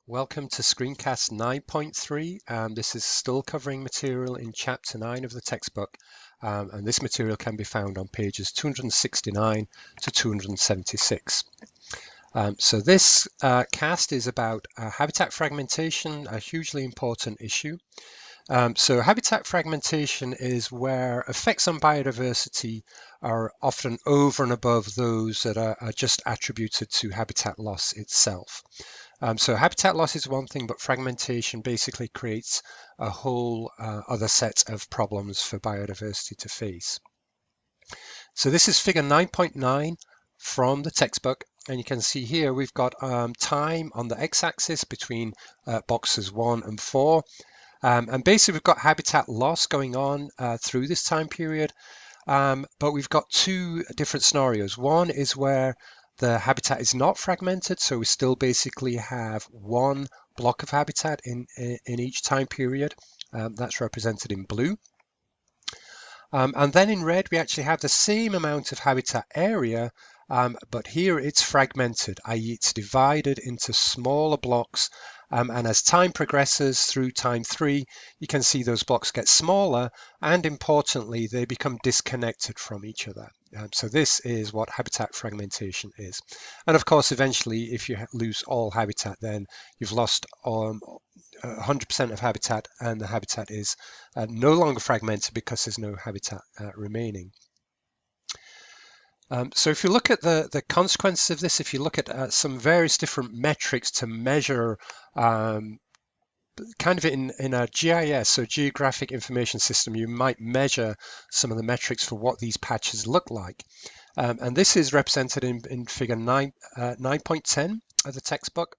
Welcome to Screencast 9.3. This is still covering material in Chapter 9 of the textbook, and this material can be found on pages 269 to 276. So this cast is about habitat fragmentation, a hugely important issue. So habitat fragmentation is where effects on biodiversity are often over and above those that are just attributed to habitat loss itself. So habitat loss is one thing, but fragmentation basically creates a whole other set of problems for biodiversity to face. So this is figure 9.9 from the textbook, and you can see here we've got time on the x-axis between boxes 1 and 4. And basically we've got habitat loss going on through this time period, but we've got two different scenarios. One is where the habitat is not fragmented, so we still basically have one block of habitat in each time period. That's represented in blue. And then in red, we actually have the same amount of habitat area, but here it's fragmented, i.e. it's divided into smaller blocks. And as time progresses through time 3, you can see those blocks get smaller, and importantly, they become disconnected from each other. So this is what habitat fragmentation is. And of course, eventually, if you lose all habitat, then you've lost 100% of habitat, and the habitat is no longer fragmented because there's no habitat remaining. So if you look at the consequences of this, if you look at some various different metrics to measure kind of in a GIS, so Geographic Information System, you might measure some of the metrics for what these patches look like. And this is represented in figure 9.10 of the textbook.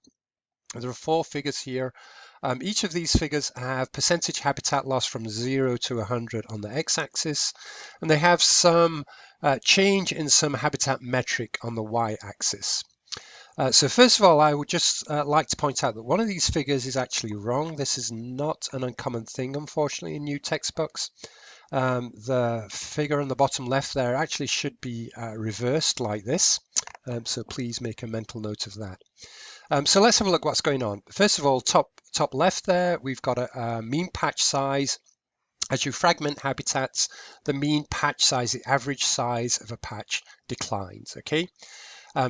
There are 4 figures here. Each of these figures have percentage habitat loss from 0 to 100 on the x-axis, and they have some change in some habitat metric on the y-axis. So first of all, I would just like to point out that one of these figures is actually wrong. This is not an uncommon thing, unfortunately, in new textbooks. The figure on the bottom left there actually should be reversed like this. So please make a mental note of that. So let's have a look what's going on. First of all, top left there, we've got a mean patch size. As you fragment habitats, the mean patch size, the average size of a patch declines, okay?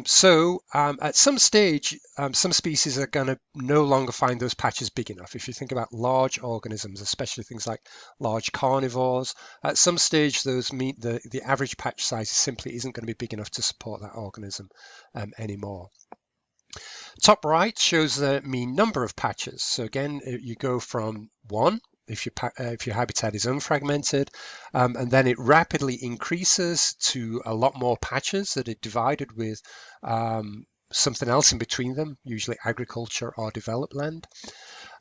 So at some stage, some species are going to no longer find those patches big enough. If you think about large organisms, especially things like large carnivores, at some stage the average patch size simply isn't going to be big enough to support that organism anymore. Top right shows the mean number of patches. So again, you go from 1 if your habitat is unfragmented, and then it rapidly increases to a lot more patches that are divided with something else in between them, usually agriculture or developed land.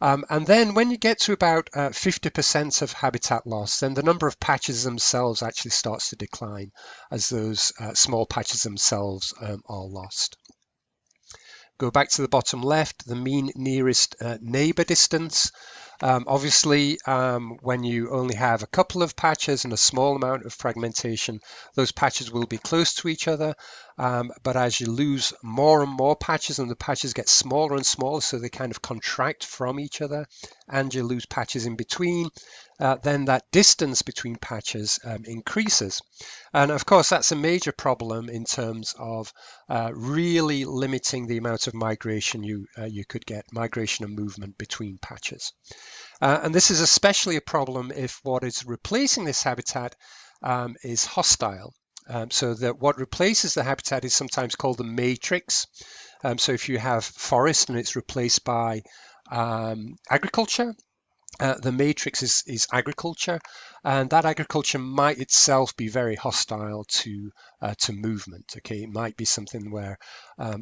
And then when you get to about 50% of habitat loss, then the number of patches themselves actually starts to decline as those small patches themselves are lost. Go back to the bottom left, the mean nearest neighbor distance. Obviously, when you only have a couple of patches and a small amount of fragmentation, those patches will be close to each other. But as you lose more and more patches and the patches get smaller and smaller, so they kind of contract from each other, and you lose patches in between, then that distance between patches increases. And of course, that's a major problem in terms of really limiting the amount of migration you could get, migration and movement between patches. And this is especially a problem if what is replacing this habitat is hostile. So that what replaces the habitat is sometimes called the matrix. So if you have forest and it's replaced by agriculture, the matrix is agriculture, and that agriculture might itself be very hostile to movement. Okay, it might be something where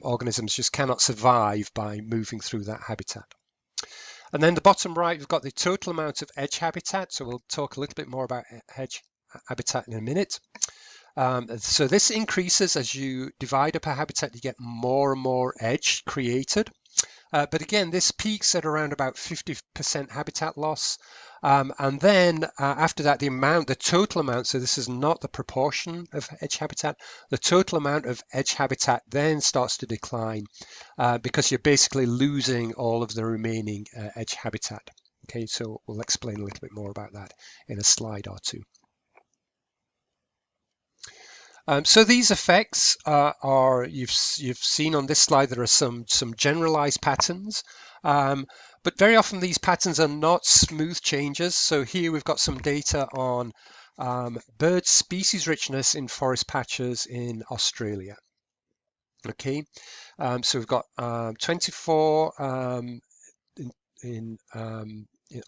organisms just cannot survive by moving through that habitat. And then the bottom right, we've got the total amount of edge habitat. So we'll talk a little bit more about edge habitat in a minute. So this increases as you divide up a habitat, you get more and more edge created. But again, this peaks at around about 50% habitat loss. And then after that, the total amount, so this is not the proportion of edge habitat, the total amount of edge habitat then starts to decline because you're basically losing all of the remaining edge habitat. Okay, so we'll explain a little bit more about that in a slide or two. So these effects are you've seen on this slide. There are some generalized patterns, but very often these patterns are not smooth changes. So here we've got some data on bird species richness in forest patches in Australia. Okay, so we've got 24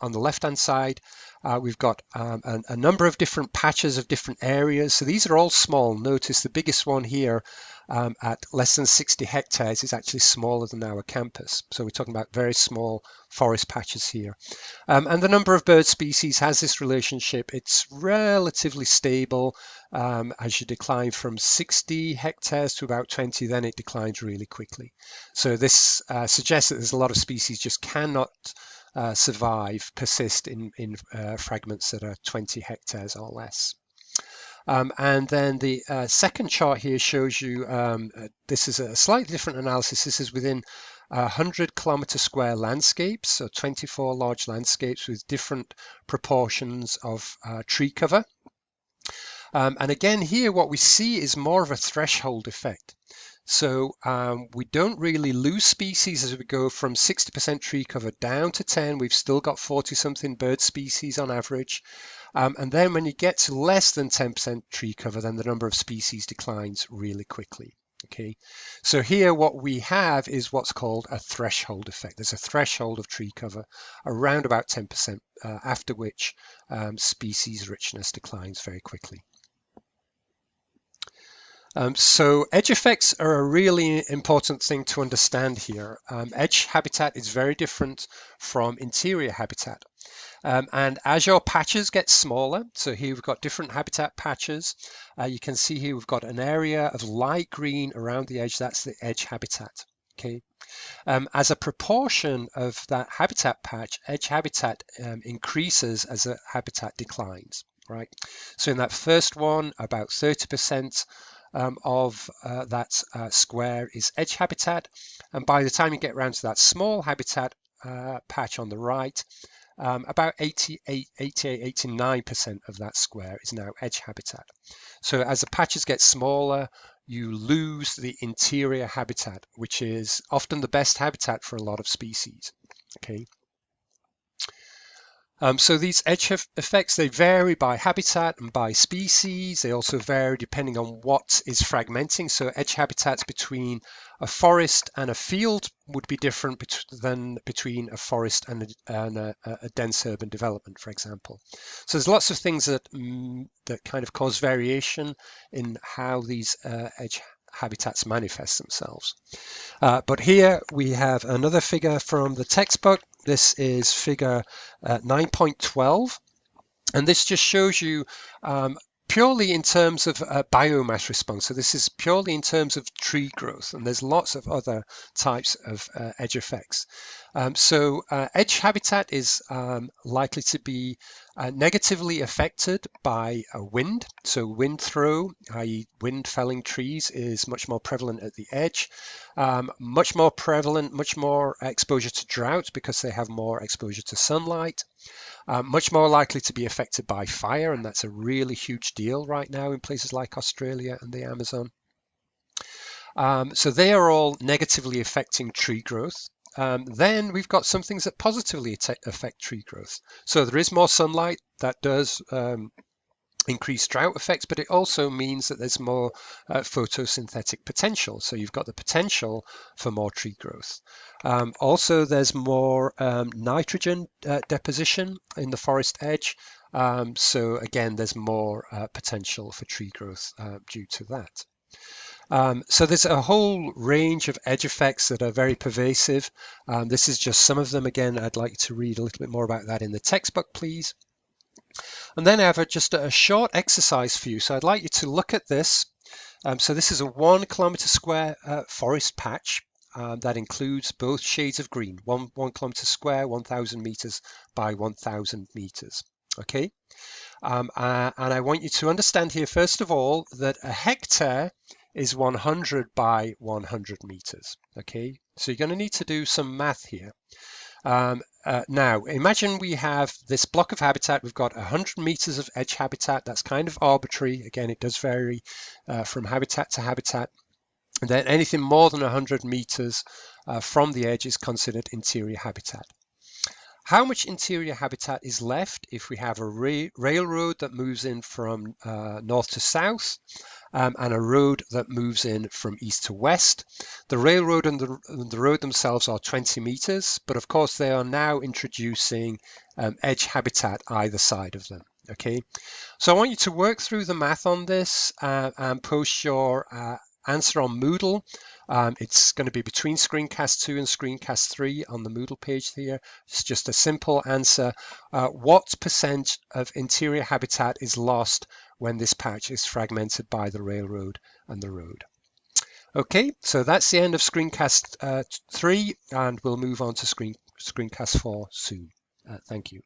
on the left-hand side. We've got a number of different patches of different areas. So these are all small. Notice the biggest one here at less than 60 hectares is actually smaller than our campus. So we're talking about very small forest patches here. And the number of bird species has this relationship. It's relatively stable. As you decline from 60 hectares to about 20, then it declines really quickly. So this suggests that there's a lot of species just cannot persist in fragments that are 20 hectares or less. And then the second chart here shows you, this is a slightly different analysis. This is within 100 kilometer square landscapes, so 24 large landscapes with different proportions of tree cover. And again, here what we see is more of a threshold effect. So we don't really lose species as we go from 60% tree cover down to 10. We've still got 40-something bird species on average. And then when you get to less than 10% tree cover, then the number of species declines really quickly. Okay, so here what we have is what's called a threshold effect. There's a threshold of tree cover around about 10%, after which species richness declines very quickly. So edge effects are a really important thing to understand here. Edge habitat is very different from interior habitat. And as your patches get smaller, so here we've got different habitat patches. You can see here we've got an area of light green around the edge. That's the edge habitat. Okay. As a proportion of that habitat patch, edge habitat increases as the habitat declines. Right. So in that first one, about 30%. Of that square is edge habitat, and by the time you get around to that small habitat patch on the right, about 89% of that square is now edge habitat. So as the patches get smaller, you lose the interior habitat, which is often the best habitat for a lot of species. Okay. So these edge effects, they vary by habitat and by species. They also vary depending on what is fragmenting. So edge habitats between a forest and a field would be different than between a forest and a dense urban development, for example. So there's lots of things that kind of cause variation in how these edge habitats manifest themselves. But here we have another figure from the textbook. This is figure 9.12, and this just shows you purely in terms of biomass response. So this is purely in terms of tree growth, and there's lots of other types of edge effects. So edge habitat is likely to be negatively affected by wind. So wind throw, i.e. wind felling trees, is much more prevalent at the edge. Much more prevalent, much more exposure to drought because they have more exposure to sunlight. Much more likely to be affected by fire, and that's a really huge deal right now in places like Australia and the Amazon. So they are all negatively affecting tree growth. Then we've got some things that positively affect tree growth. So there is more sunlight that does increased drought effects, but it also means that there's more photosynthetic potential. So you've got the potential for more tree growth. Also, there's more nitrogen deposition in the forest edge. So again, there's more potential for tree growth due to that. So there's a whole range of edge effects that are very pervasive. This is just some of them. Again, I'd like you to read a little bit more about that in the textbook, please. And then I have just a short exercise for you. So I'd like you to look at this. So this is a 1 kilometer square forest patch. that includes both shades of green, 1 kilometer square, 1,000 meters by 1,000 meters. Okay, and I want you to understand here, first of all, that a hectare is 100 by 100 meters. Okay, so you're going to need to do some math here. Now, imagine we have this block of habitat. We've got 100 meters of edge habitat. That's kind of arbitrary. Again, it does vary from habitat to habitat. And then anything more than 100 meters from the edge is considered interior habitat. How much interior habitat is left if we have a railroad that moves in from north to south and a road that moves in from east to west? The railroad and the road themselves are 20 meters, but of course they are now introducing edge habitat either side of them. Okay, so I want you to work through the math on this and post your answer on Moodle. It's going to be between Screencast 2 and Screencast 3 on the Moodle page here. It's just a simple answer. What percent of interior habitat is lost when this patch is fragmented by the railroad and the road? Okay, so that's the end of Screencast 3, and we'll move on to Screencast 4 soon. Thank you.